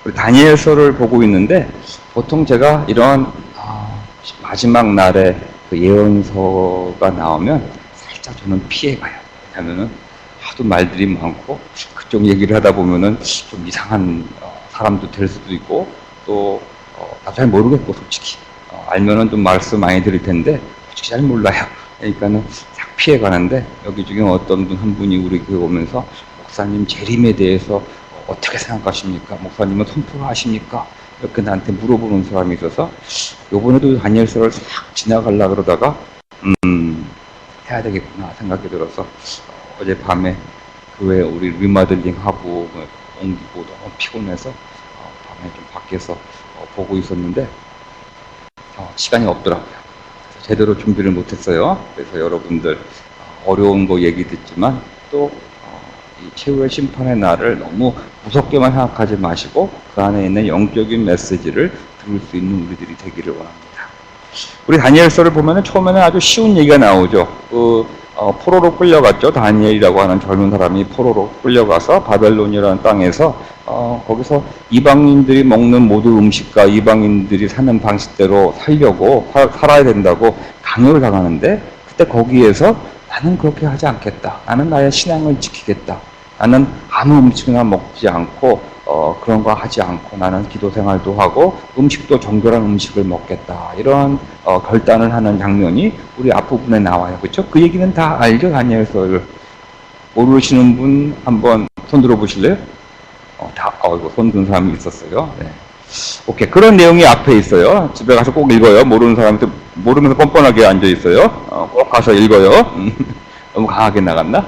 우리 다니엘서를 보고 있는데 보통 제가 이런 마지막 날에 그 예언서가 나오면 살짝 저는 피해가요. 왜냐하면은 하도 말들이 많고 그쪽 얘기를 하다 보면은 좀 이상한 사람도 될 수도 있고 또 나도 잘 모르겠고 솔직히 알면은 좀 말씀 많이 드릴 텐데 솔직히 잘 몰라요. 그러니까는 싹 피해가는데 여기 중에 어떤 분 한 분이 우리 교회 오면서 목사님 재림에 대해서 어떻게 생각하십니까? 목사님은 선포를 하십니까? 이렇게 나한테 물어보는 사람이 있어서 요번에도 다니엘서를 싹 지나가려고 그러다가 해야 되겠구나 생각이 들어서 어젯밤에 교회 우리 리마들링하고 옮기고 너무 피곤해서 밤에 좀 밖에서 보고 있었는데 시간이 없더라고요. 제대로 준비를 못했어요. 그래서 여러분들 어려운 거 얘기 듣지만 또 이 최후의 심판의 날을 너무 무섭게만 생각하지 마시고 그 안에 있는 영적인 메시지를 들을 수 있는 우리들이 되기를 원합니다. 우리 다니엘서를 보면 처음에는 아주 쉬운 얘기가 나오죠. 포로로 끌려갔죠. 다니엘이라고 하는 젊은 사람이 포로로 끌려가서 바벨론이라는 땅에서 거기서 이방인들이 먹는 모든 음식과 이방인들이 사는 방식대로 살려고 살아야 된다고 강요를 당하는데 그때 거기에서 나는 그렇게 하지 않겠다. 나는 나의 신앙을 지키겠다. 나는 아무 음식이나 먹지 않고 그런 거 하지 않고 나는 기도 생활도 하고 음식도 정결한 음식을 먹겠다. 이런 결단을 하는 장면이 우리 앞부분에 나와요. 그렇죠? 그 얘기는 다 알죠? 다니엘서를. 모르시는 분 한번 손 들어보실래요? 이거 손 든 사람이 있었어요. 네. 오케이. 그런 내용이 앞에 있어요. 집에 가서 꼭 읽어요. 모르는 사람한테 모르면서 뻔뻔하게 앉아 있어요. 꼭 가서 읽어요. 너무 강하게 나갔나?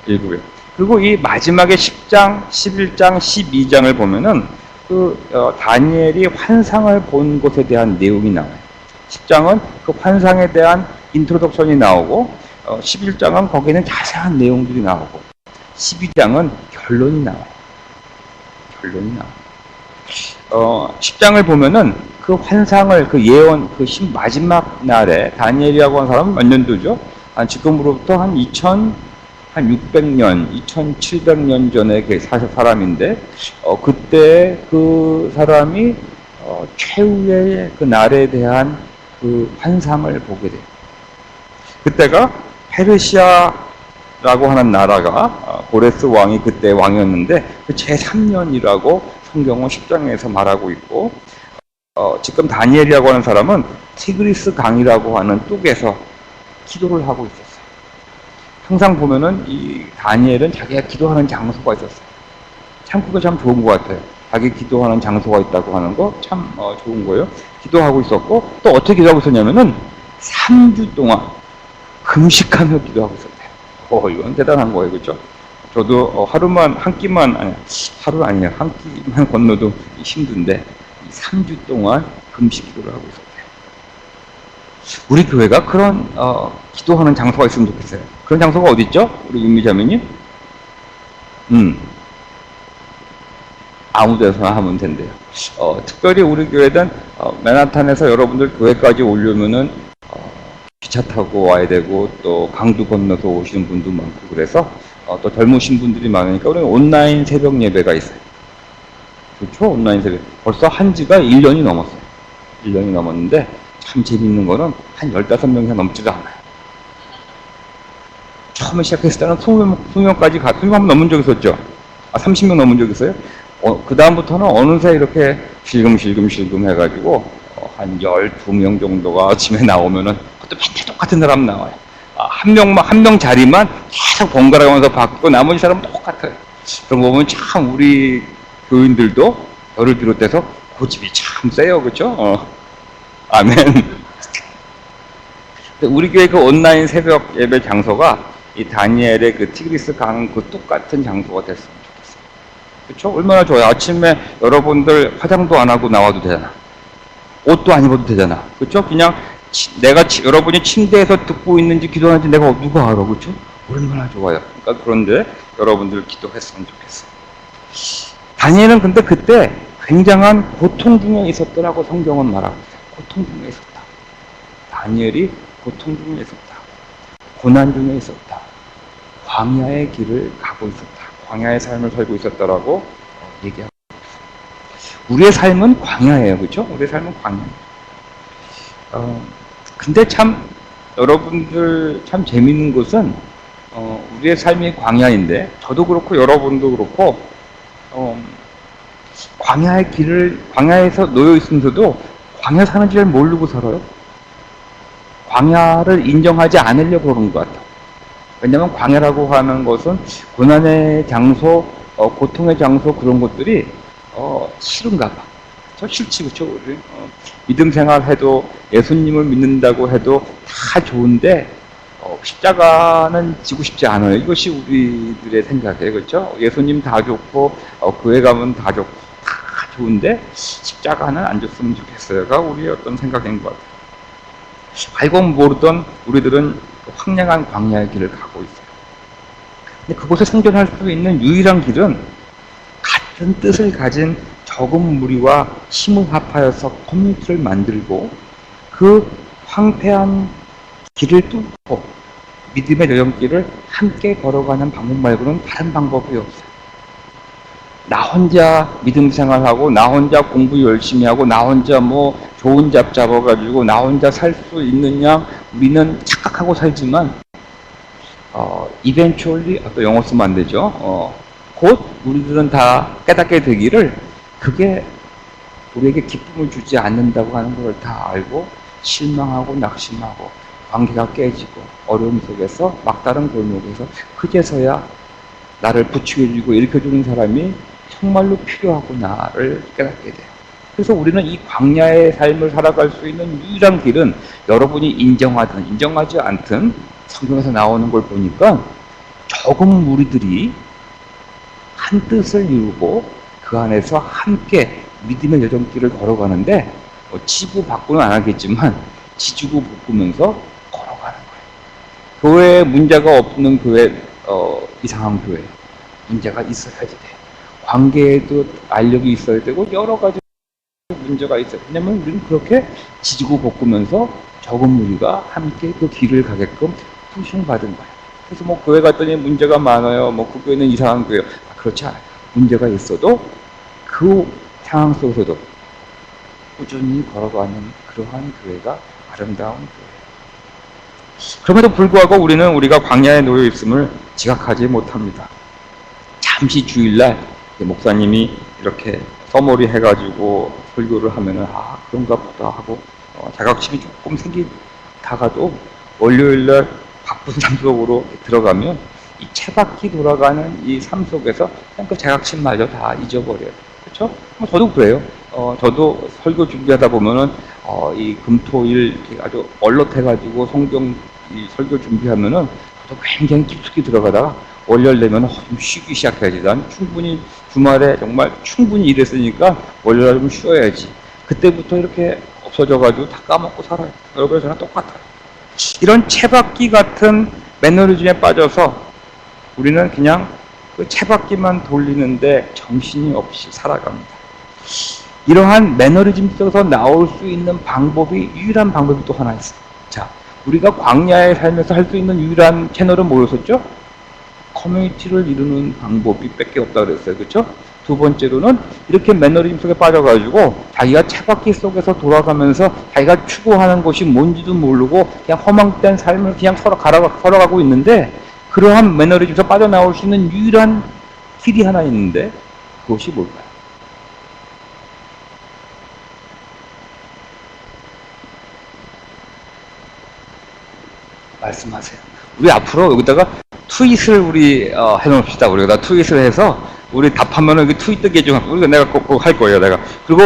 읽고요. 그리고 이 마지막에 10장, 11장, 12장을 보면은 다니엘이 환상을 본 것에 대한 내용이 나와요. 10장은 그 환상에 대한 인트로덕션이 나오고 11장은 거기에는 자세한 내용들이 나오고 12장은 결론이 나와요. 결론이 나와요. 10장을 보면은 그 환상을, 그 예언, 마지막 날에 다니엘이라고 하는 사람은 몇 년도죠? 지금으로부터 한 600년, 2700년 전에 사실 사람인데, 그때 그 사람이, 최후의 그 날에 대한 그 환상을 보게 돼요. 그때가 페르시아라고 하는 나라가, 고레스 왕이 그때 왕이었는데, 그 제3년이라고 성경은 10장에서 말하고 있고, 지금 다니엘이라고 하는 사람은 티그리스 강이라고 하는 뚝에서 기도를 하고 있었어요. 항상 보면은 이 다니엘은 자기가 기도하는 장소가 있었어요. 참 그거 참 좋은 것 같아요. 자기 기도하는 장소가 있다고 하는 거 참 좋은 거예요. 기도하고 있었고 또 어떻게 기도하고 있었냐면은 3주 동안 금식하며 기도하고 있었대요. 이건 대단한 거예요. 그렇죠? 저도 하루만 한 끼만 하루 아니에요. 한 끼만 건너도 힘든데 3주 동안 금식 기도를 하고 있었대요. 우리 교회가 그런 기도하는 장소가 있으면 좋겠어요. 그런 장소가 어디 있죠? 우리 윤미자매님? 아무 데서나 하면 된대요. 특별히 우리 교회는 맨하탄에서 여러분들 교회까지 오려면은 기차 타고 와야 되고 또 강도 건너서 오시는 분도 많고 그래서 또 젊으신 분들이 많으니까 우리는 온라인 새벽 예배가 있어요. 그렇죠? 온라인 새벽. 벌써 한 지가 1년이 넘었어요. 1년이 넘었는데 참 재밌는 거는 한 15명 이상 넘지도 않아요. 처음에 시작했을 때는 20명까지 20명 넘은 적 있었죠? 30명 넘은 적 있어요? 그 다음부터는 어느새 이렇게 실금 해가지고 한 12명 정도가 아침에 나오면은 그것도 맨날 똑같은 사람 나와요. 한 명 자리만 계속 번갈아 가면서 바뀌고 나머지 사람은 똑같아요. 그런 거 보면 참 우리 교인들도 저를 비롯해서 고집이 참 세요. 그렇죠? 아멘. 우리 교회 그 온라인 새벽 예배 장소가 이 다니엘의 그 티그리스 강 그 똑같은 장소가 됐으면 좋겠어요. 그렇죠? 얼마나 좋아요. 아침에 여러분들 화장도 안 하고 나와도 되잖아. 옷도 안 입어도 되잖아. 그렇죠? 그냥 여러분이 침대에서 듣고 있는지 기도하는지 내가 누가 알아. 그렇죠? 얼마나 좋아요. 그러니까 그런데 여러분들 기도했으면 좋겠어요. 다니엘은 근데 그때 굉장한 고통 중에 있었더라고 성경은 말하고 있어요. 고통 중에 있었다. 다니엘이 고통 중에 있었다. 고난 중에 있었다. 광야의 길을 가고 있었다. 광야의 삶을 살고 있었다라고 얘기하고 있어요. 우리의 삶은 광야예요. 그렇죠? 우리의 삶은 광야. 근데 참 여러분들 참 재밌는 것은 우리의 삶이 광야인데 저도 그렇고 여러분도 그렇고 광야의 길을 광야에서 놓여 있으면서도 광야 사는지 잘 모르고 살아요. 광야를 인정하지 않으려고 그러는 것 같아요. 왜냐하면 광야라고 하는 것은 고난의 장소, 고통의 장소 그런 것들이 싫은가 봐. 저 싫지, 그쵸? 우리 믿음 생활해도 예수님을 믿는다고 해도 다 좋은데 십자가는 지고 싶지 않아요. 이것이 우리들의 생각이에요, 그렇죠? 예수님 다 좋고 교회 가면 다 좋고 다 좋은데 십자가는 안 줬으면 좋겠어요가 우리의 어떤 생각인 것 같아요. 알고 모르던 우리들은 황량한 광야의 길을 가고 있어요. 근데 그곳에 생존할 수 있는 유일한 길은 같은 뜻을 가진 적은 무리와 힘을 합하여서 커뮤니티를 만들고 그 황폐한 길을 뚫고 믿음의 여정길을 함께 걸어가는 방법 말고는 다른 방법이 없어요. 나 혼자 믿음 생활하고 나 혼자 공부 열심히 하고 나 혼자 뭐 좋은 잡 잡아가지고 나 혼자 살 수 있느냐 우리는 착각하고 살지만 eventually 또 영어 쓰면 안 되죠. 곧 우리들은 다 깨닫게 되기를 그게 우리에게 기쁨을 주지 않는다고 하는 걸 다 알고 실망하고 낙심하고 관계가 깨지고 어려움 속에서 막다른 골목에서 그제서야 나를 부추겨주고 일으켜주는 사람이 정말로 필요하구나를 깨닫게 돼요. 그래서 우리는 이 광야의 삶을 살아갈 수 있는 유일한 길은 여러분이 인정하든 인정하지 않든 성경에서 나오는 걸 보니까 적은 무리들이 한 뜻을 이루고 그 안에서 함께 믿음의 여정길을 걸어가는데 치부 바꾸는 안 하겠지만 지주고 볶으면서 걸어가는 거예요. 교회에 문제가 없는 교회, 이상한 교회 문제가 있어야지 돼. 관계에도 알력이 있어야 되고 여러 가지 문제가 있어요. 왜냐면 우리는 그렇게 지지고 볶으면서 적은 무리가 함께 그 길을 가게끔 푸싱받은 거예요. 그래서 뭐 교회 갔더니 문제가 많아요. 뭐 그 교회는 이상한 교회요. 그렇지 않아요. 문제가 있어도 그 상황 속에서도 꾸준히 걸어가는 그러한 교회가 아름다운 교회. 그럼에도 불구하고 우리는 우리가 광야에 놓여 있음을 지각하지 못합니다. 잠시 주일날 목사님이 이렇게 서머리 해가지고 설교를 하면은 그런가 보다 하고 자각심이 조금 생기다가도 월요일날 바쁜 삶 속으로 들어가면 이 채바퀴 돌아가는 이 삶 속에서 그냥 그 자각심마저 다 잊어버려요. 그렇죠? 저도 그래요. 저도 설교 준비하다 보면은 이 금토일 아주 얼럿해가지고 성경 이 설교 준비하면은 저도 굉장히 깊숙이 들어가다가 월요일 되면 좀 쉬기 시작해야지. 난 충분히 주말에 정말 충분히 일했으니까 월요일 좀 쉬어야지. 그때부터 이렇게 없어져가지고 다 까먹고 살아요. 여러분과 저랑 똑같아요. 이런 채바퀴 같은 매너리즘에 빠져서 우리는 그냥 그 채바퀴만 돌리는데 정신이 없이 살아갑니다. 이러한 매너리즘 속에서 나올 수 있는 방법이 유일한 방법이 또 하나 있어요. 자, 우리가 광야에 살면서 할 수 있는 유일한 채널은 뭐였었죠? 커뮤니티를 이루는 방법이 밖에 없다 그랬어요. 그렇죠? 두 번째로는 이렇게 매너리즘 속에 빠져가지고 자기가 채바퀴 속에서 돌아가면서 자기가 추구하는 것이 뭔지도 모르고 그냥 허망된 삶을 그냥 걸어가고 있는데 그러한 매너리즘에서 빠져나올 수 있는 유일한 길이 하나 있는데 그것이 뭘까요? 말씀하세요. 우리 앞으로 여기다가 트윗을 우리 해놓읍시다. 우리 여기다 트윗을 해서 우리 답하면은 여기 트윗 뜨게 좀 우리가 내가 꼭 할 거예요. 내가 그리고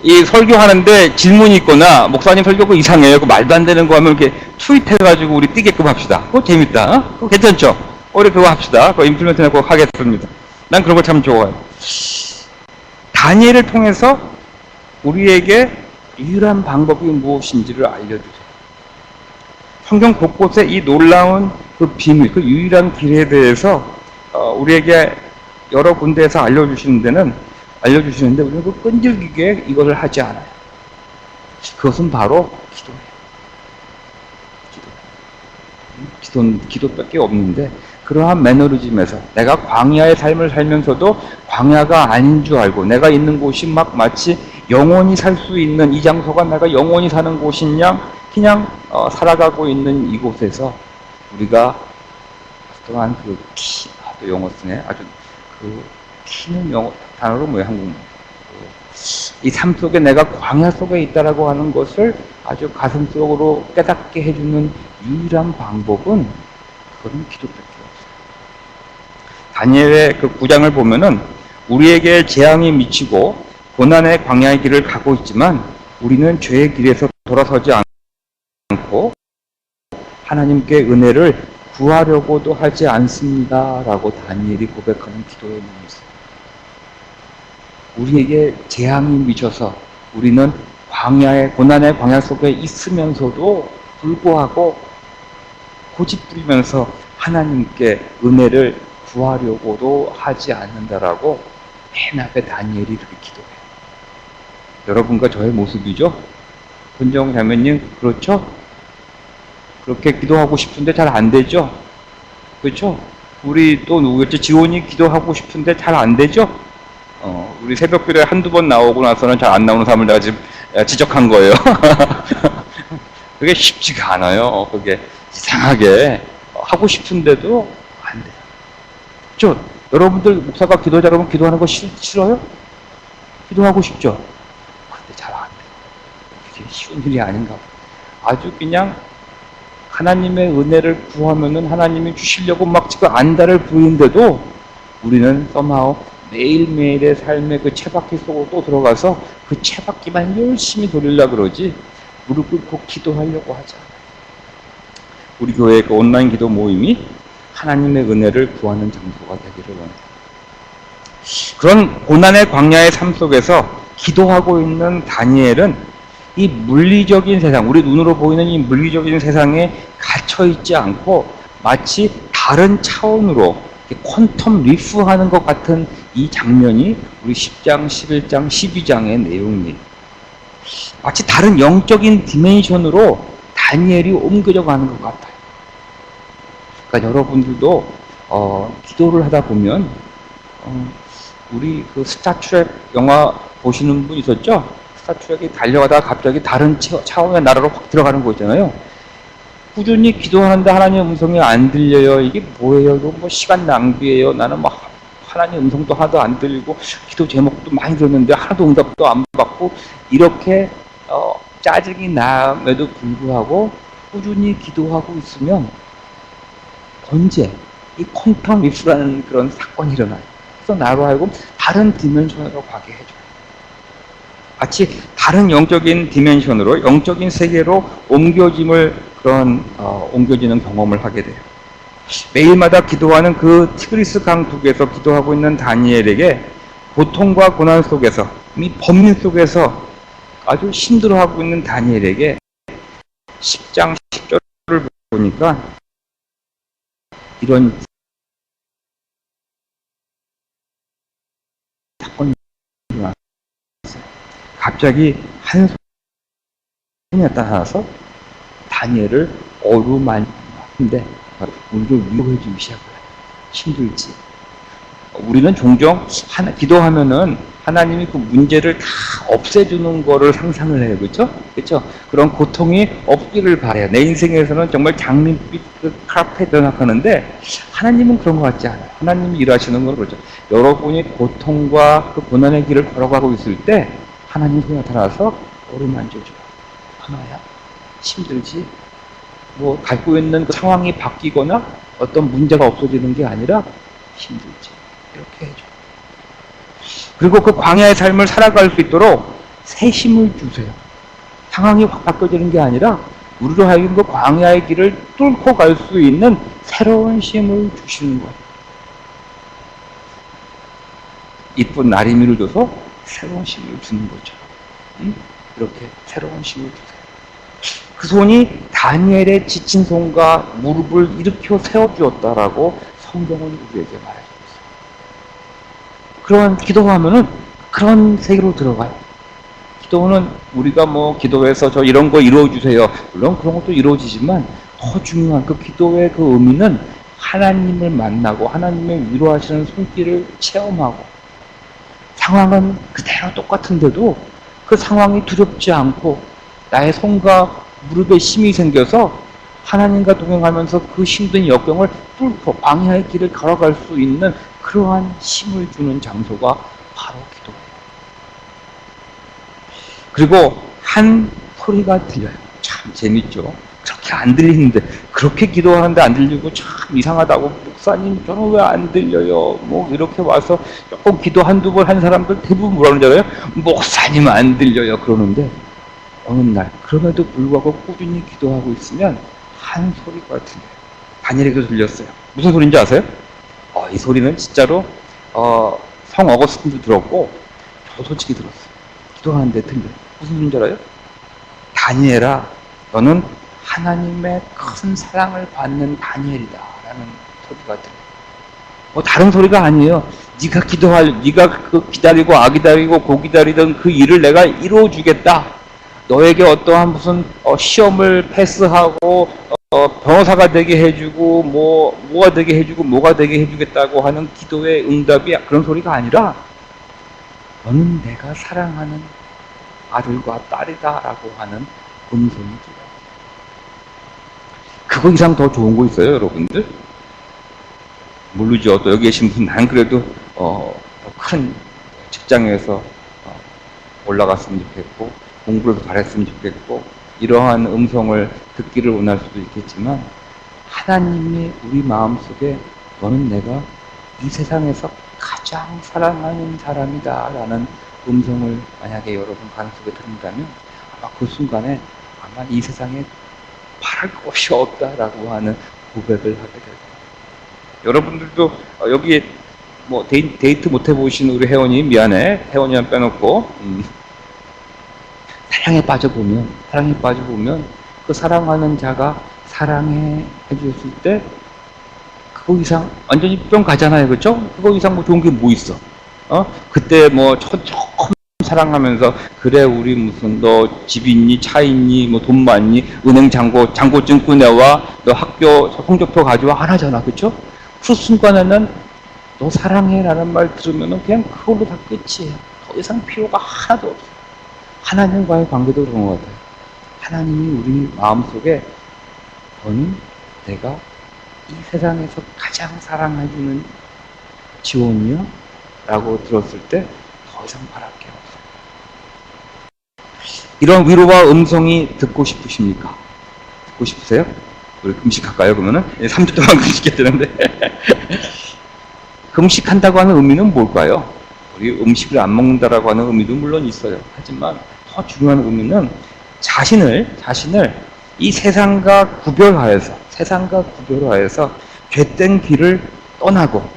이 설교하는데 질문이 있거나 목사님 설교가 이상해요. 그 말도 안 되는 거 하면 이렇게 트윗해가지고 우리 뜨게끔 합시다. 그거 재밌다. 그거 괜찮죠? 우리 그거 합시다. 그거 임플리먼트는 꼭 하겠습니다. 난 그런 걸 참 좋아해요. 다니엘을 통해서 우리에게 유일한 방법이 무엇인지를 알려주세요. 성경 곳곳에 이 놀라운 그 비밀, 그 유일한 길에 대해서 우리에게 여러 군데에서 알려주시는데 우리는 그 끈질기게 이것을 하지 않아요. 그것은 바로 기도예요. 기도밖에 없는데 그러한 매너리즘에서 내가 광야의 삶을 살면서도 광야가 아닌 줄 알고 내가 있는 곳이 막 마치 영원히 살 수 있는 이 장소가 내가 영원히 사는 곳인 양 그냥 살아가고 있는 이곳에서 우리가 또한 그 키, 또 영어 쓰네. 아주 그 키는 영어 단어로 뭐야 한국말. 이 삶 속에 내가 광야 속에 있다라고 하는 것을 아주 가슴속으로 깨닫게 해주는 유일한 방법은 그건 기도밖에 없어요. 다니엘의 그 9장을 보면은 우리에게 재앙이 미치고 고난의 광야의 길을 가고 있지만 우리는 죄의 길에서 돌아서지 않고 하나님께 은혜를 구하려고도 하지 않습니다. 라고 다니엘이 고백하는 기도의 내용이 있어요. 우리에게 재앙이 미쳐서 우리는 고난의 광야 속에 있으면서도 불구하고 고집 부리면서 하나님께 은혜를 구하려고도 하지 않는다라고 맨 앞에 다니엘이 이렇게 기도해요. 여러분과 저의 모습이죠? 본정 자매님, 그렇죠? 그렇게 기도하고 싶은데 잘 안 되죠? 그렇죠? 우리 또 누구였지? 지원이 기도하고 싶은데 잘 안 되죠? 우리 새벽 기도에 한두 번 나오고 나서는 잘 안 나오는 사람을 내가 지금 지적한 거예요. 그게 쉽지가 않아요. 그게 이상하게 하고 싶은데도 안 돼요. 그렇죠? 여러분들 목사가 기도 잘하면 기도하는 거 싫어요? 기도하고 싶죠? 근데 잘 안 돼요. 그게 쉬운 일이 아닌가 봐요. 아주 그냥 하나님의 은혜를 구하면은 하나님이 주시려고 막 지금 안달을 부리는데도 우리는 somehow 매일매일의 삶의 그 채바퀴 속으로 또 들어가서 그 채바퀴만 열심히 돌리려고 그러지 무릎 꿇고 기도하려고 하지 않아요. 우리 교회의 그 온라인 기도 모임이 하나님의 은혜를 구하는 장소가 되기를 원해요. 그런 고난의 광야의 삶 속에서 기도하고 있는 다니엘은 이 물리적인 세상, 우리 눈으로 보이는 이 물리적인 세상에 갇혀있지 않고 마치 다른 차원으로 퀀텀 리프하는 것 같은 이 장면이 우리 10장, 11장, 12장의 내용이에요. 마치 다른 영적인 디멘션으로 다니엘이 옮겨져 가는 것 같아요. 그러니까 여러분들도 기도를 하다 보면 우리 그 스타트랙 영화 보시는 분 있었죠? 스타트랙이 달려가다가 갑자기 다른 차원의 나라로 확 들어가는 거 있잖아요. 꾸준히 기도하는데 하나님의 음성이 안 들려요. 이게 뭐예요? 이거 뭐 시간 낭비예요. 나는 뭐 하나님의 음성도 하나도 안 들리고 기도 제목도 많이 들었는데 하나도 응답도 안 받고 이렇게 짜증이 남에도 불구하고 꾸준히 기도하고 있으면 언제 이 퀀텀 리프라는 그런 사건이 일어나요. 그래서 나로 하여금 다른 디멘션으로 가게 해줘요. 마치 다른 영적인 디멘션으로 영적인 세계로 옮겨지는 경험을 하게 돼요. 매일마다 기도하는 그 티그리스 강 북에서 기도하고 있는 다니엘에게 고통과 고난 속에서 이 범민 속에서 아주 힘들어하고 있는 다니엘에게 10장 10절을 보니까 이런 사건이 일어났어요. 갑자기 한 손이 나타나서 다니엘을 어루만지는데 우리를 위로해 주기 시작해요. 힘들지. 우리는 종종 기도하면은 하나님이 그 문제를 다 없애주는 거를 상상을 해요. 그렇죠? 그렇죠? 그런 고통이 없기를 바래요. 내 인생에서는 정말 장밋빛 그 카페 생각하는데 하나님은 그런 것 같지 않아요. 하나님이 일하시는 건 그렇죠. 여러분이 고통과 그 고난의 길을 걸어가고 있을 때 하나님이 나타나서 어루만져줘요. 하나야, 힘들지? 뭐 갖고 있는 그 상황이 바뀌거나 어떤 문제가 없어지는 게 아니라 힘들지. 이렇게 해줘. 그리고 그 광야의 삶을 살아갈 수 있도록 새 힘을 주세요. 상황이 확 바뀌어지는 게 아니라 우리로 하여금 그 광야의 길을 뚫고 갈 수 있는 새로운 힘을 주시는 거예요. 이쁜 나리미를 줘서 새로운 힘을 주는 거죠. 이렇게 새로운 힘을 주세요. 그 손이 다니엘의 지친 손과 무릎을 일으켜 세워주었다라고 성경은 우리에게 말해주고 있어요. 그런 기도하면은 그런 세계로 들어가요. 기도는 우리가 뭐 기도해서 저 이런 거 이루어주세요. 물론 그런 것도 이루어지지만 더 중요한 그 기도의 그 의미는 하나님을 만나고 하나님의 위로하시는 손길을 체험하고 상황은 그대로 똑같은데도 그 상황이 두렵지 않고 나의 손과 무릎에 힘이 생겨서 하나님과 동행하면서 그 힘든 역경을 뚫고 광야의 길을 걸어갈 수 있는 그러한 힘을 주는 장소가 바로 기도예요. 그리고 한 소리가 들려요. 참 재밌죠. 그렇게 안 들리는데, 그렇게 기도하는데 안 들리고 참 이상하다고, 목사님 저는 왜 안 들려요? 뭐 이렇게 와서 조금 기도 한두 번 한 사람들 대부분 뭐라 그러잖아요. 목사님 안 들려요. 그러는데 어느 날 그럼에도 불구하고 꾸준히 기도하고 있으면 한 소리가 들려요. 다니엘에게도 들렸어요. 무슨 소리인지 아세요? 이 소리는 진짜로 성 어거스틴도 들었고 저도 솔직히 들었어요. 기도하는데 들려요. 무슨 소리인지 알아요? 다니엘아, 너는 하나님의 큰 사랑을 받는 다니엘이다 라는 소리가 들려요. 뭐 다른 소리가 아니에요. 네가 그 기다리고 기다리고 고 기다리던 그 일을 내가 이루어주겠다. 너에게 어떠한 무슨 시험을 패스하고 변호사가 되게 해주고 뭐가 되게 해주고 뭐가 되게 해주겠다고 하는 기도의 응답이 그런 소리가 아니라 너는 내가 사랑하는 아들과 딸이다 라고 하는 음성이 들려요. 그거 이상 더 좋은 거 있어요, 여러분들? 모르죠. 또 여기 계신 분, 난 그래도 더 큰 직장에서 올라갔으면 좋겠고 공부를 잘했으면 좋겠고 이러한 음성을 듣기를 원할 수도 있겠지만, 하나님이 우리 마음속에 너는 내가 이 세상에서 가장 사랑하는 사람이다 라는 음성을 만약에 여러분 가슴속에 들은다면 아마 그 순간에 아마 이 세상에 바랄 것이 없다라고 하는 고백을 하게 될 거예요. 여러분들도 여기 뭐 데이트 못 해보신 우리 혜원이, 미안해, 혜원이만 빼놓고 사랑에 빠져보면 그 사랑하는 자가 사랑해 해줬을 때 그거 이상 완전히 뿅 가잖아요. 그렇죠? 그거 이상 뭐 좋은 게 뭐 있어? 그때 뭐 처음 사랑하면서 그래 우리 무슨 너 집 있니, 차 있니, 뭐 돈 많니, 은행 잔고증 꺼내와, 너 학교 성적표 가져와 안 하잖아. 그렇죠? 그 순간에는 너 사랑해라는 말 들으면은 그냥 그걸로 다 끝이에요. 더 이상 필요가 하나도 없어요. 하나님과의 관계도 그런 것 같아요. 하나님이 우리 마음속에 너는 내가 이 세상에서 가장 사랑해주는 지원이야? 라고 들었을 때 더 이상 바랄 게 없어요. 이런 위로와 음성이 듣고 싶으십니까? 듣고 싶으세요? 우리 금식할까요, 그러면은? 3주 동안 금식해야 되는데. 금식한다고 하는 의미는 뭘까요? 우리 음식을 안 먹는다라고 하는 의미도 물론 있어요. 하지만 더 중요한 의미는 자신을 이 세상과 구별하여서 죄된 길을 떠나고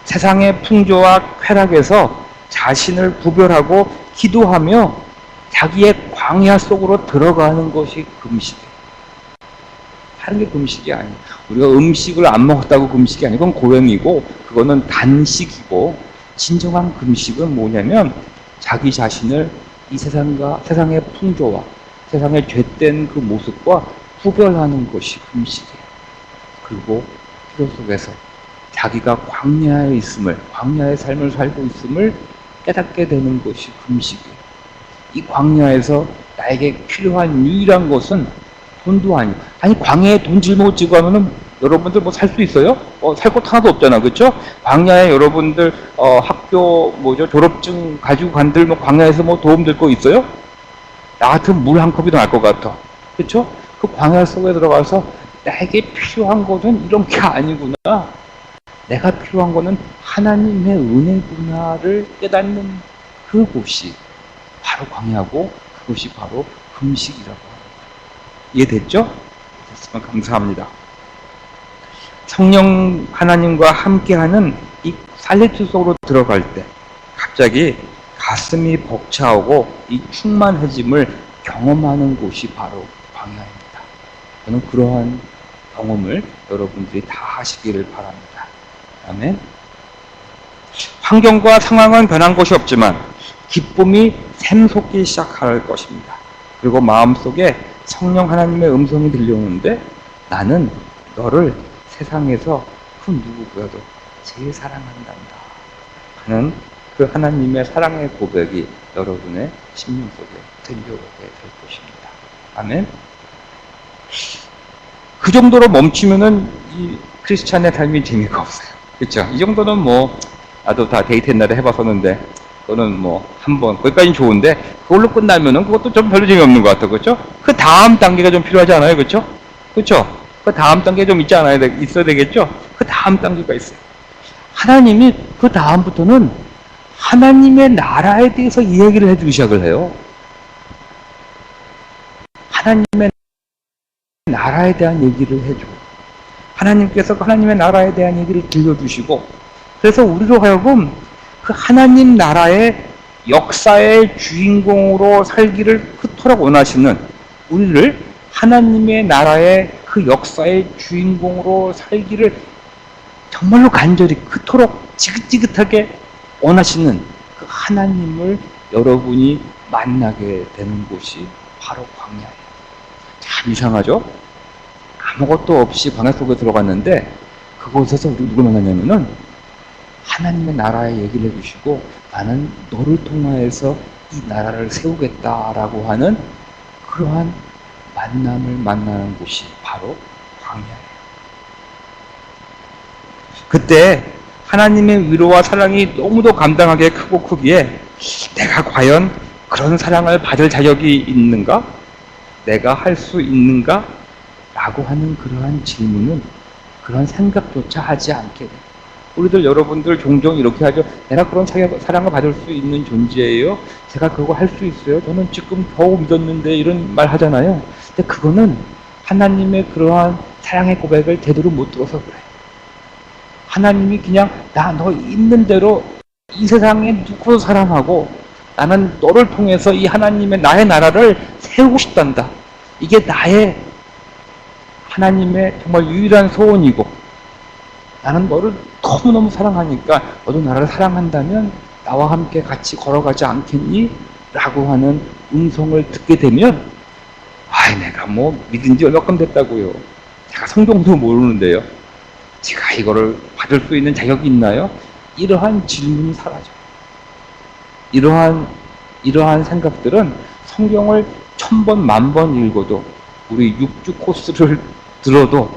세상의 풍조와 쾌락에서 자신을 구별하고 기도하며 자기의 광야 속으로 들어가는 것이 금식이에요. 다른 게 금식이 아니에요. 우리가 음식을 안 먹었다고 금식이 아니고 그건 고행이고 그거는 단식이고, 진정한 금식은 뭐냐면 자기 자신을 이 세상의 풍조와 세상의 죄된 그 모습과 구별하는 것이 금식이에요. 그리고 필요 속에서 자기가 광야의 삶을 살고 있음을 깨닫게 되는 것이 금식이에요. 이 광야에서 나에게 필요한 유일한 것은 돈도 아니고, 광야에 돈 짊어지고 하면은 여러분들 뭐 살 수 있어요? 살 것 하나도 없잖아. 그렇죠? 광야에 여러분들 학교 졸업증 가지고 간들 뭐 광야에서 뭐 도움 될 거 있어요? 나 같은 물 한 컵이 더 나을 것 같아. 그렇죠? 그 광야 속에 들어가서 나에게 필요한 것은 이런 게 아니구나. 내가 필요한 것은 하나님의 은혜구나를 깨닫는 그곳이 바로 광야고, 그것이 바로 금식이라고 합니다. 이해됐죠? 됐으면 감사합니다. 성령 하나님과 함께하는 이 살리트 속으로 들어갈 때 갑자기 가슴이 벅차오고 이 충만해짐을 경험하는 곳이 바로 광야입니다. 저는 그러한 경험을 여러분들이 다 하시기를 바랍니다. 아멘. 환경과 상황은 변한 것이 없지만 기쁨이 샘솟기 시작할 것입니다. 그리고 마음속에 성령 하나님의 음성이 들려오는데 나는 너를 세상에서 그 누구보다도 제일 사랑한단다 하는 그 하나님의 사랑의 고백이 여러분의 심령 속에 들려오게 될 것입니다. 아멘. 그 정도로 멈추면은 이 크리스찬의 삶이 재미가 없어요. 그렇죠? 이 정도는 뭐 나도 다 데이트 옛날에 해봤었는데 또는 뭐 한번 거기까지는 좋은데 그걸로 끝나면은 그것도 좀 별로 재미없는 것 같아. 그렇죠? 그 다음 단계가 좀 필요하지 않아요? 그렇죠? 그렇죠? 그 다음 단계 좀 있지 않아요? 있어야 되겠죠? 그 다음 단계가 있어요. 하나님이 그 다음부터는 하나님의 나라에 대해서 이야기를 해주기 시작을 해요. 하나님의 나라에 대한 얘기를 해줘. 하나님께서 하나님의 나라에 대한 얘기를 들려주시고, 그래서 우리로 하여금 그 하나님 나라의 역사의 주인공으로 살기를 그토록 원하시는 우리를 하나님의 나라의 그 역사의 주인공으로 살기를 정말로 간절히 그토록 지긋지긋하게 원하시는 그 하나님을 여러분이 만나게 되는 곳이 바로 광야예요. 참 이상하죠? 아무것도 없이 광야 속에 들어갔는데 그곳에서 우리 누굴 만나냐면은 하나님의 나라의 얘기를 해주시고 나는 너를 통하여서 이 나라를 세우겠다라고 하는 그러한 만남을 만나는 곳이 바로 광야예요. 그때 하나님의 위로와 사랑이 너무도 감당하기에 크고 크기에 내가 과연 그런 사랑을 받을 자격이 있는가? 내가 할 수 있는가? 라고 하는 그러한 질문은 그런 생각조차 하지 않게 돼요. 우리들 여러분들 종종 이렇게 하죠. 내가 그런 사랑을 받을 수 있는 존재예요. 제가 그거 할 수 있어요. 저는 지금 겨우 믿었는데 이런 말 하잖아요. 근데 그거는 하나님의 그러한 사랑의 고백을 제대로 못 들어서 그래요. 하나님이 그냥 너 있는 대로 이 세상에 누구도 사랑하고 나는 너를 통해서 이 하나님의 나의 나라를 세우고 싶단다. 이게 나의 하나님의 정말 유일한 소원이고 나는 너를 너무너무 사랑하니까 너도 나를 사랑한다면 나와 함께 같이 걸어가지 않겠니? 라고 하는 음성을 듣게 되면 내가 뭐 믿은 지 얼마큼 됐다고요. 제가 성경도 모르는데요. 제가 이거를 받을 수 있는 자격이 있나요? 이러한 질문이 사라져요. 이러한 생각들은 성경을 1000번, 10,000번 읽어도 우리 6주 코스를 들어도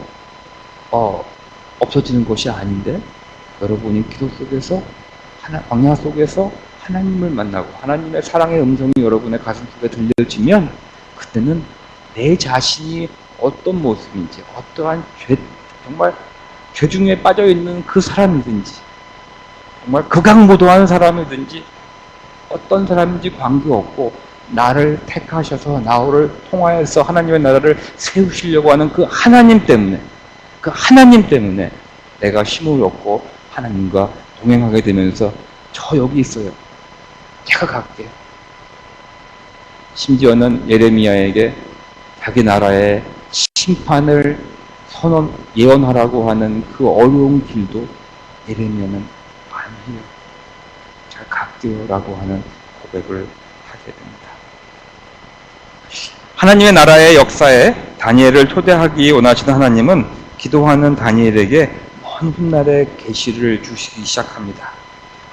없어지는 것이 아닌데 여러분이 기도 속에서 광야 속에서 하나님을 만나고 하나님의 사랑의 음성이 여러분의 가슴 속에 들려지면 그때는 내 자신이 어떤 모습인지 어떠한 정말 죄 중에 빠져있는 그 사람이든지 정말 극악무도한 사람이든지 어떤 사람인지 관계없고 나를 택하셔서 나를 통하여서 하나님의 나라를 세우시려고 하는 그 하나님 때문에 내가 힘을 얻고 하나님과 동행하게 되면서 저 여기 있어요. 제가 갈게요. 심지어는 예레미야에게 자기 나라의 심판을 예언하라고 하는 그 어려운 길도 예레미야는 아니에요. 제가 갈게요 라고 하는 고백을 하게 됩니다. 하나님의 나라의 역사에 다니엘을 초대하기 원하시는 하나님은 기도하는 다니엘에게 먼 훗날의 계시를 주시기 시작합니다.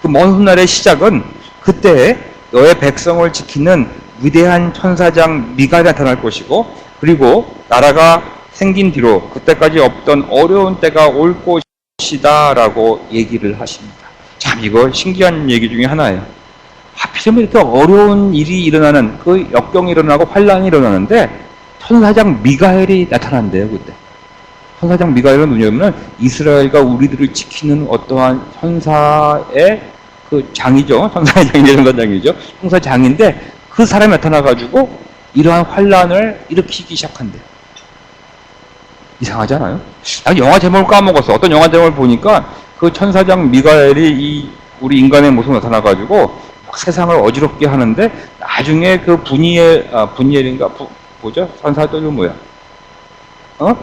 그 먼 훗날의 시작은 그때 너의 백성을 지키는 위대한 천사장 미가엘이 나타날 것이고 그리고 나라가 생긴 뒤로 그때까지 없던 어려운 때가 올 것이다 라고 얘기를 하십니다. 참 이거 신기한 얘기 중에 하나예요. 하필이면 이렇게 어려운 일이 일어나는 그 역경이 일어나고 환란이 일어나는데 천사장 미가엘이 나타난대요. 그때 천사장 미가엘은 누구냐면 이스라엘과 우리들을 지키는 어떠한 천사의 그 장이죠. 천사의 장이죠. 천사장이죠. 천사장인데 그 사람이 나타나가지고 이러한 환란을 일으키기 시작한대요. 이상하지 않아요? 난 영화 제목을 까먹었어. 어떤 영화 제목을 보니까 그 천사장 미가엘이 우리 인간의 모습으로 나타나가지고 막 세상을 어지럽게 하는데 나중에 그 분이엘인가 뭐죠? 천사도 뭐야?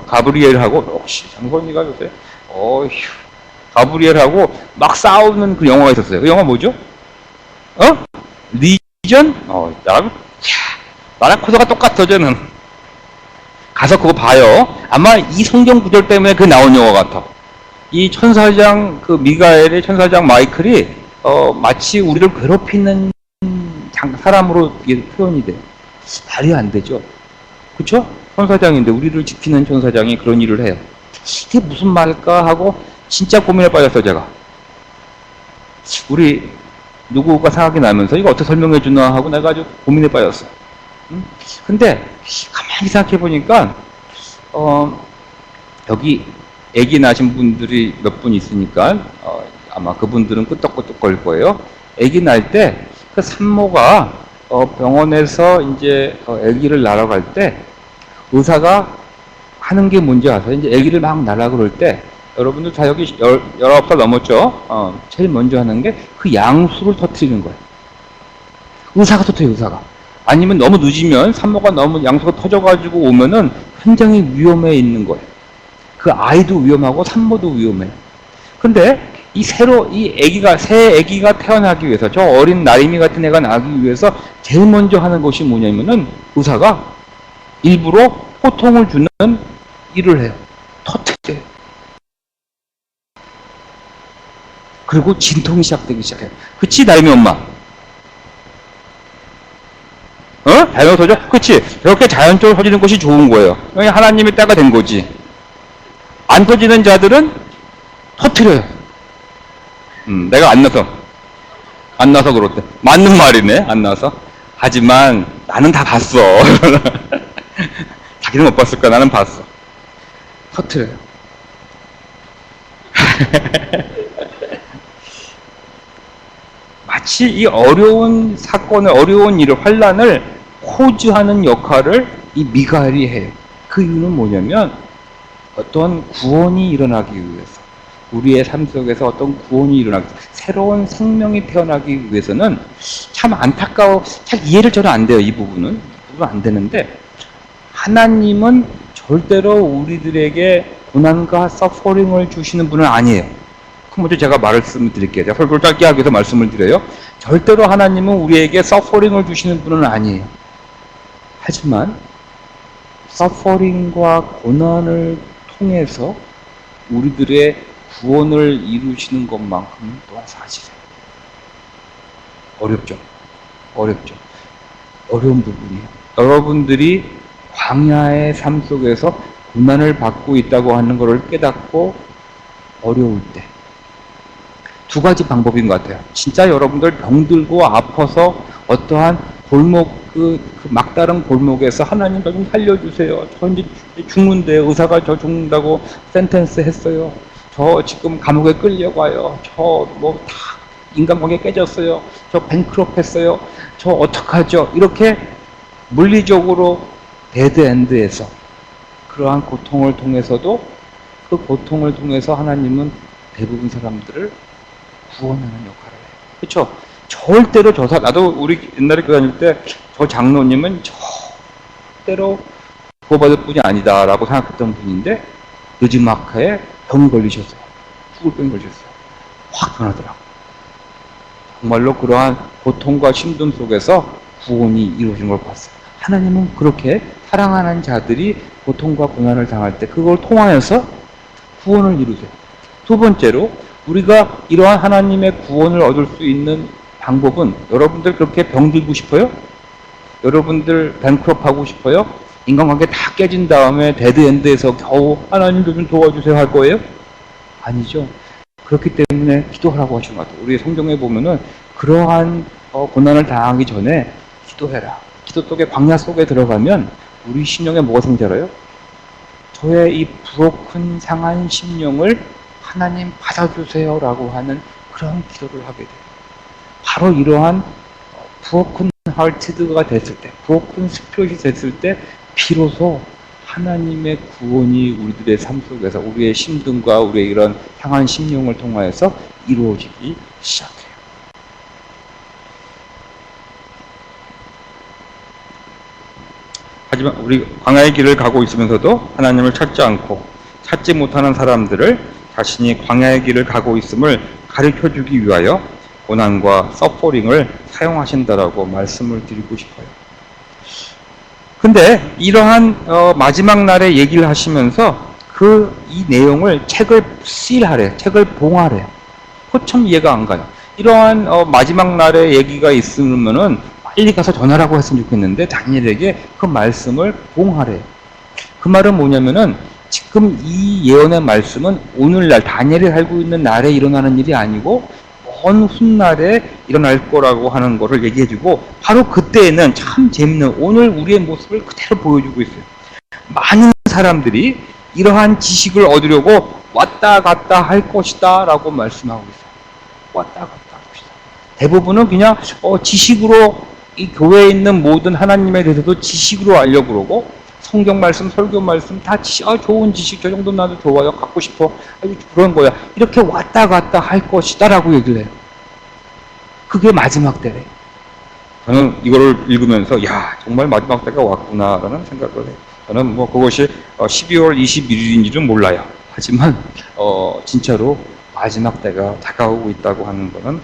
가브리엘하고 혹시 장선이가 요새 가브리엘하고 막 싸우는 그 영화가 있었어요. 그 영화 뭐죠? 리전? 나랑 코드가 똑같아 쟤는. 가서 그거 봐요. 아마 이 성경 구절 때문에 그 나온 영화 같아. 이 천사장 그 미가엘의 천사장 마이클이 마치 우리를 괴롭히는 사람으로 이게 표현이 돼. 말이 안 되죠. 그쵸? 천사장인데 우리를 지키는 천사장이 그런 일을 해요. 이게 무슨 말일까 하고 진짜 고민에 빠졌어요, 제가. 우리 누구가 생각이 나면서 이거 어떻게 설명해 주나 하고 내가 아주 고민에 빠졌어. 근데 가만히 생각해 보니까 여기 아기 낳으신 분들이 몇 분 있으니까 아마 그분들은 끄떡끄떡 거릴 거예요. 아기 낳을 때 그 산모가 병원에서 이제 아기를 낳으러 갈 때 의사가 하는 게 뭔지 아세요? 이제 아기를 막 낳으라 그럴 때 여러분들 다 여기 19살 넘었죠? 제일 먼저 하는 게 그 양수를 터뜨리는 거예요. 의사가 터뜨려요, 의사가. 아니면 너무 늦으면 산모가 너무 양수가 터져가지고 오면은 굉장히 위험해 있는 거예요. 그 아이도 위험하고 산모도 위험해요. 근데 새 아기가 태어나기 위해서, 저 어린 나림이 같은 애가 나기 위해서 제일 먼저 하는 것이 뭐냐면은 의사가 일부러 고통을 주는 일을 해요. 터뜨려요. 그리고 진통이 시작되기 시작해요. 그치, 나림이 엄마? 자연 터져? 그치? 저렇게 자연적으로 터지는 것이 좋은 거예요. 하나님의 때가 된 거지. 안 터지는 자들은 터뜨려요. 내가 안 나서 그렇대. 맞는 말이네, 안 나서. 하지만 나는 다 봤어. 자기는 못 봤을까? 나는 봤어. 터뜨려요. 마치 이 어려운 사건을, 어려운 일을, 환난을 호주하는 역할을 이 미가엘이 해요. 그 이유는 뭐냐면 어떤 구원이 일어나기 위해서, 우리의 삶 속에서 어떤 구원이 일어나기 위해서, 새로운 생명이 태어나기 위해서는 참 안타까워, 참 이해를 저는 안 돼요. 이 부분은 안 되는데, 하나님은 절대로 우리들에게 고난과 서퍼링을 주시는 분은 아니에요. 그 먼저 제가 말씀을 드릴게요. 제가 설교를 짧게 하기 위해서 말씀을 드려요. 절대로 하나님은 우리에게 서퍼링을 주시는 분은 아니에요. 하지만 서퍼링과 고난을 통해서 우리들의 구원을 이루시는 것만큼은 또한 사실이에요. 어렵죠. 어려운 부분이에요. 여러분들이 광야의 삶 속에서 고난을 받고 있다고 하는 것을 깨닫고 어려울 때 두 가지 방법인 것 같아요. 진짜 여러분들 병들고 아파서 어떠한 골목, 그 막다른 골목에서 하나님 저 좀 살려주세요. 저 이제 죽는데 의사가 저 죽는다고 센텐스 했어요. 저 지금 감옥에 끌려가요. 저 뭐 다 인간관계 깨졌어요. 저 뱅크럽 했어요. 저 어떡하죠? 이렇게 물리적으로 데드엔드에서 그러한 고통을 통해서도 그 고통을 통해서 하나님은 대부분 사람들을 구원하는 역할을 해요. 그렇죠? 절대로 나도 우리 옛날에 교회 다닐 때 저 장로님은 절대로 구원받을 분이 아니다라고 생각했던 분인데 느지막하에 병이 걸리셨어요. 죽을 병이 걸리셨어요. 확 변하더라고요. 정말로 그러한 고통과 힘듦 속에서 구원이 이루어진 걸 봤어요. 하나님은 그렇게 사랑하는 자들이 고통과 고난을 당할 때 그걸 통하여서 구원을 이루세요. 두 번째로 우리가 이러한 하나님의 구원을 얻을 수 있는 방법은, 여러분들 그렇게 병들고 싶어요? 여러분들 뱅크럽 하고 싶어요? 인간관계 다 깨진 다음에 데드엔드에서 겨우 하나님 좀 도와주세요 할 거예요? 아니죠. 그렇기 때문에 기도하라고 하신 것 같아요. 우리 성경에 보면은 그러한 고난을 당하기 전에 기도해라. 기도 속에, 광야 속에 들어가면 우리 심령에 뭐가 생겨요? 저의 이 부족한 상한 심령을 하나님 받아주세요 라고 하는 그런 기도를 하게 돼요. 바로 이러한 브로큰 하트가 됐을 때, 브로큰 스피릿이 됐을 때 비로소 하나님의 구원이 우리들의 삶 속에서 우리의 힘듦과 우리의 이런 상한 심령을 통하여서 이루어지기 시작해요. 하지만 우리 광야의 길을 가고 있으면서도 하나님을 찾지 않고 찾지 못하는 사람들을 자신이 광야의 길을 가고 있음을 가르쳐주기 위하여 고난과 서포링을 사용하신다라고 말씀을 드리고 싶어요. 근데 이러한 마지막 날에 얘기를 하시면서 이 내용을 책을 시일하래, 책을 봉하래. 그거 참 이해가 안 가요. 이러한 마지막 날의 얘기가 있으면은 빨리 가서 전하라고 했으면 좋겠는데 다니엘에게 그 말씀을 봉하래. 그 말은 뭐냐면은 지금 이 예언의 말씀은 오늘날 다니엘이 살고 있는 날에 일어나는 일이 아니고 먼 훗날에 일어날 거라고 하는 거를 얘기해주고 바로 그때에는 참 재밌는 오늘 우리의 모습을 그대로 보여주고 있어요. 많은 사람들이 이러한 지식을 얻으려고 왔다 갔다 할 것이다 라고 말씀하고 있어요. 왔다 갔다 할 것이다. 대부분은 그냥 지식으로 이 교회에 있는 모든 하나님에 대해서도 지식으로 알려고 그러고 성경 말씀, 설교 말씀 다 지식, 좋은 지식, 저 정도 나도 좋아요, 갖고 싶어, 그런 거야. 이렇게 왔다 갔다 할 것이다 라고 얘기를 해요. 그게 마지막 때래. 저는 이거를 읽으면서 야 정말 마지막 때가 왔구나라는 생각을 해요. 저는 뭐 그것이 12월 21일인지는 몰라요. 하지만 진짜로 마지막 때가 다가오고 있다고 하는 것은 맞는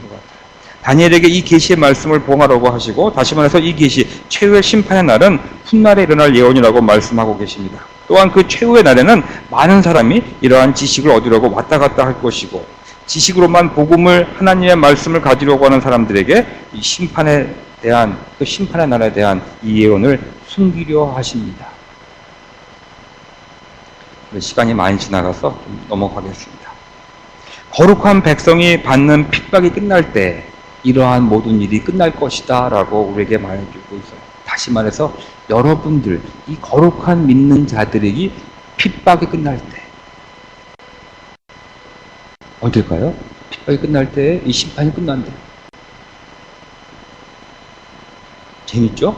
것 같아요. 다니엘에게 이 계시의 말씀을 봉하라고 하시고 다시 말해서 이 계시 최후의 심판의 날은 훗날에 일어날 예언이라고 말씀하고 계십니다. 또한 그 최후의 날에는 많은 사람이 이러한 지식을 얻으려고 왔다 갔다 할 것이고 지식으로만 복음을 하나님의 말씀을 가지려고 하는 사람들에게 이 심판에 대한 그 심판의 날에 대한 이 예언을 숨기려 하십니다. 시간이 많이 지나가서 좀 넘어가겠습니다. 거룩한 백성이 받는 핍박이 끝날 때 이러한 모든 일이 끝날 것이다 라고 우리에게 말해주고 있어요. 다시 말해서 여러분들 이 거룩한 믿는 자들이 핍박이 끝날 때 언제일까요? 핍박이 끝날 때 이 심판이 끝난대. 재밌죠?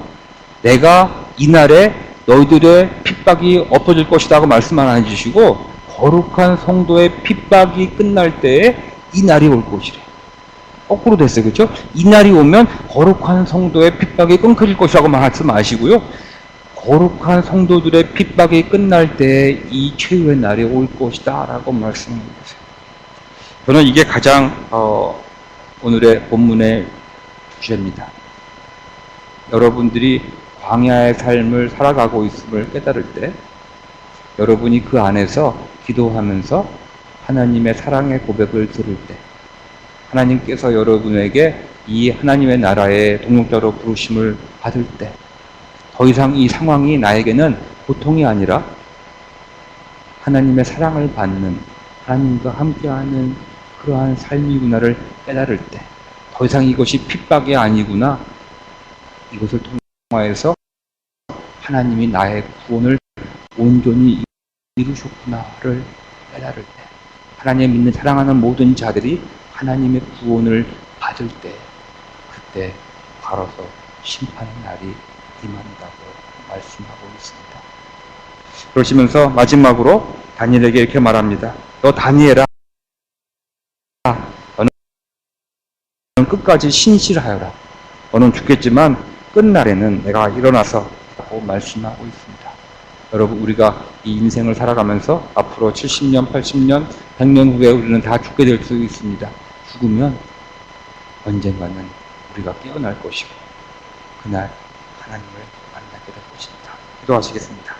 내가 이날에 너희들의 핍박이 없어질 것이다 고 말씀 안 해주시고 거룩한 성도의 핍박이 끝날 때에 이 날이 올 것이래. 거꾸로 됐어요. 그렇죠? 이 날이 오면 거룩한 성도의 핍박이 끊겨질 것이라고 말씀하시고요. 거룩한 성도들의 핍박이 끝날 때 이 최후의 날이 올 것이다 라고 말씀하고 계세요. 저는 이게 가장 오늘의 본문의 주제입니다. 여러분들이 광야의 삶을 살아가고 있음을 깨달을 때 여러분이 그 안에서 기도하면서 하나님의 사랑의 고백을 들을 때 하나님께서 여러분에게 이 하나님의 나라의 동역자로 부르심을 받을 때 더 이상 이 상황이 나에게는 고통이 아니라 하나님의 사랑을 받는 하나님과 함께하는 그러한 삶이구나를 깨달을 때 더 이상 이것이 핍박이 아니구나 이것을 통해서 하나님이 나의 구원을 온전히 이루셨구나를 깨달을 때 하나님 믿는 사랑하는 모든 자들이 하나님의 구원을 받을 때 그때 바로서 심판의 날이 임한다고 말씀하고 있습니다. 그러시면서 마지막으로 다니엘에게 이렇게 말합니다. 너 다니엘아 너는 끝까지 신실하여라. 너는 죽겠지만 끝날에는 내가 일어나서 라고 말씀하고 있습니다. 여러분 우리가 이 인생을 살아가면서 앞으로 70년, 80년, 100년 후에 우리는 다 죽게 될 수 있습니다. 죽으면 언젠가는 우리가 깨어날 것이고 그날 하나님을 만나게 될 것입니다. 기도하시겠습니다.